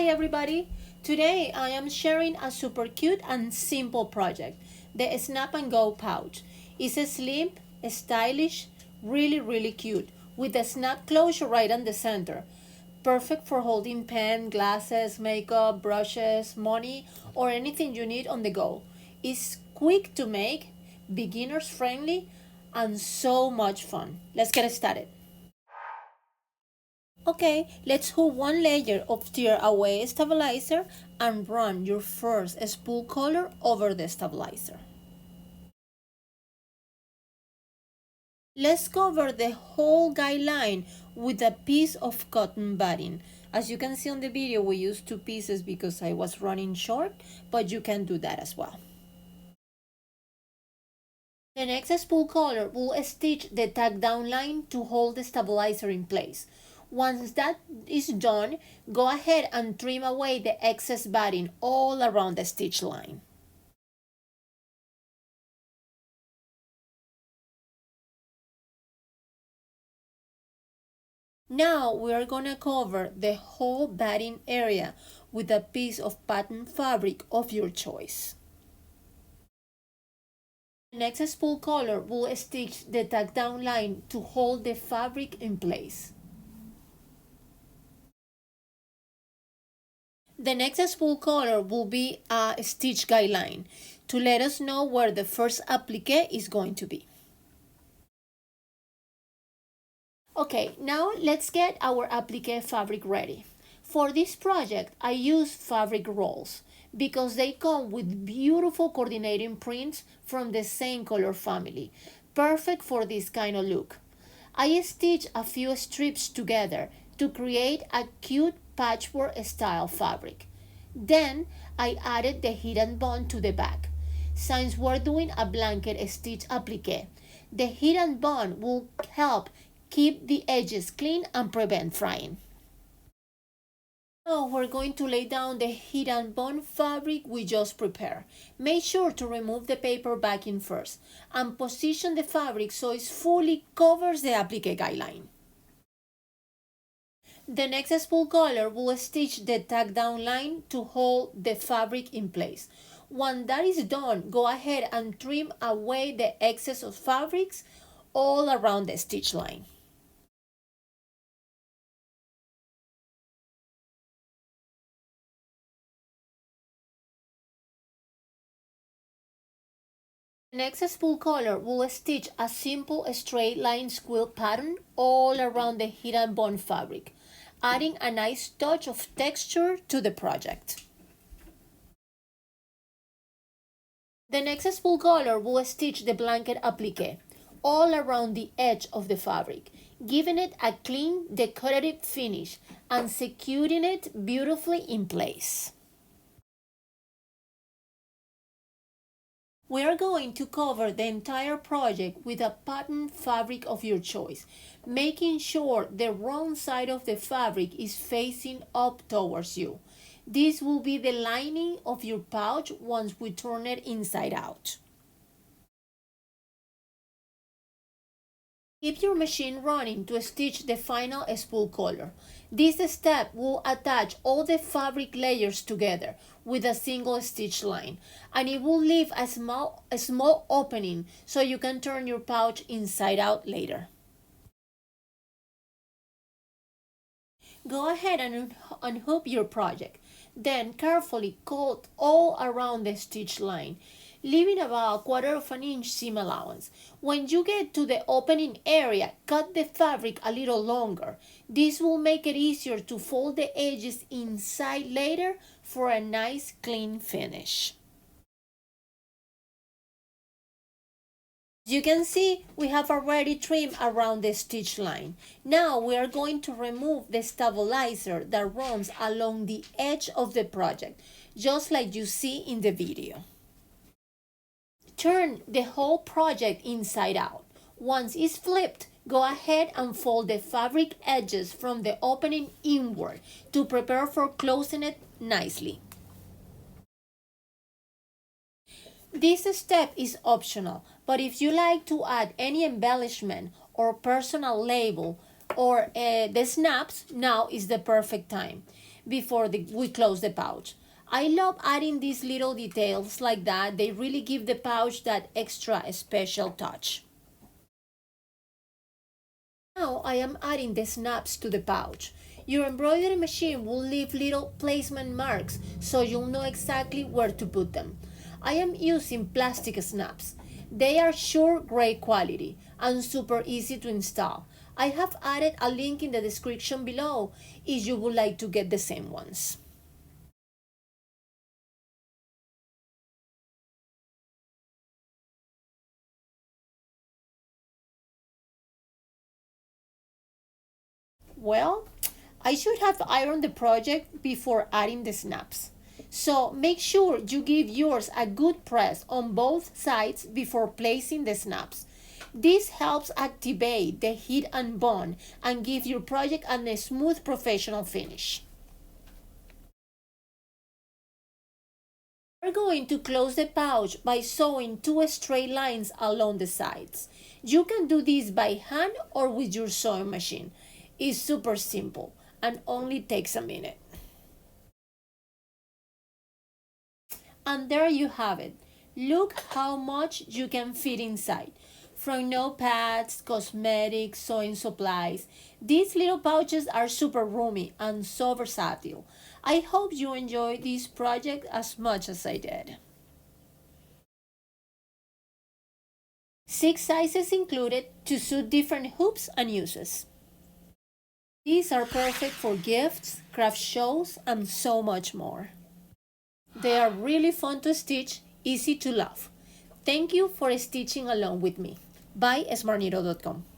Hi everybody! Today I am sharing a super cute and simple project, the Snap and Go pouch. It's a slim, stylish, really cute, with a snap closure right in the center. Perfect for holding pen, glasses, makeup, brushes, money, or anything you need on the go. It's quick to make, beginners friendly, and so much fun. Let's get started. Okay, let's hook one layer of tear away stabilizer and run your first spool color over the stabilizer. Let's cover the whole guideline with a piece of cotton batting. As you can see on the video, we used two pieces because I was running short, but you can do that as well. The next spool color will stitch the tack down line to hold the stabilizer in place. Once that is done, go ahead and trim away the excess batting all around the stitch line. Now we are going to cover the whole batting area with a piece of pattern fabric of your choice. The next spool color will stitch the tack down line to hold the fabric in place. The next spool color will be a stitch guideline to let us know where the first applique is going to be. Okay, now let's get our applique fabric ready. For this project, I use fabric rolls because they come with beautiful coordinating prints from the same color family, perfect for this kind of look. I stitch a few strips together to create a cute patchwork style fabric. Then I added the hidden bond to the back. Since we're doing a blanket stitch applique, the hidden bond will help keep the edges clean and prevent frying. Now we're going to lay down the hidden bond fabric we just prepared. Make sure to remove the paper backing first and position the fabric so it fully covers the applique guideline. The next spool color will stitch the tack down line to hold the fabric in place. When that is done, go ahead and trim away the excess of fabrics all around the stitch line. The next spool color will stitch a simple straight line squill pattern all around the hidden bond fabric, adding a nice touch of texture to the project. The next spool color will stitch the blanket applique all around the edge of the fabric, giving it a clean, decorative finish and securing it beautifully in place. We are going to cover the entire project with a pattern fabric of your choice, making sure the wrong side of the fabric is facing up towards you. This will be the lining of your pouch once we turn it inside out. Keep your machine running to stitch the final spool color. This step will attach all the fabric layers together with a single stitch line, and it will leave a small opening so you can turn your pouch inside out later. Go ahead and unhook your project. Then carefully cut all around the stitch line, leaving about 1/4 of an inch seam allowance. When you get to the opening area, cut the fabric a little longer. This will make it easier to fold the edges inside later for a nice clean finish. As you can see, we have already trimmed around the stitch line. Now we are going to remove the stabilizer that runs along the edge of the project, just like you see in the video. Turn the whole project inside out. Once it's flipped, go ahead and fold the fabric edges from the opening inward to prepare for closing it nicely. This step is optional, but if you like to add any embellishment or personal label or the snaps, now is the perfect time. before we close the pouch. I love adding these little details like that. They really give the pouch that extra special touch. Now I am adding the snaps to the pouch. Your embroidery machine will leave little placement marks so you'll know exactly where to put them. I am using plastic snaps. They are sure great quality and super easy to install. I have added a link in the description below if you would like to get the same ones. Well, I should have ironed the project before adding the snaps. So make sure you give yours a good press on both sides before placing the snaps. This helps activate the heat and bond and give your project a smooth professional finish. We're going to close the pouch by sewing two straight lines along the sides. You can do this by hand or with your sewing machine. It's super simple and only takes a minute. And there you have it. Look how much you can fit inside. From notepads, cosmetics, sewing supplies. These little pouches are super roomy and so versatile. I hope you enjoy this project as much as I did. 6 sizes included to suit different hoops and uses. These are perfect for gifts, craft shows, and so much more. They are really fun to stitch, easy to love. Thank you for stitching along with me. Bye, smartneedle.com.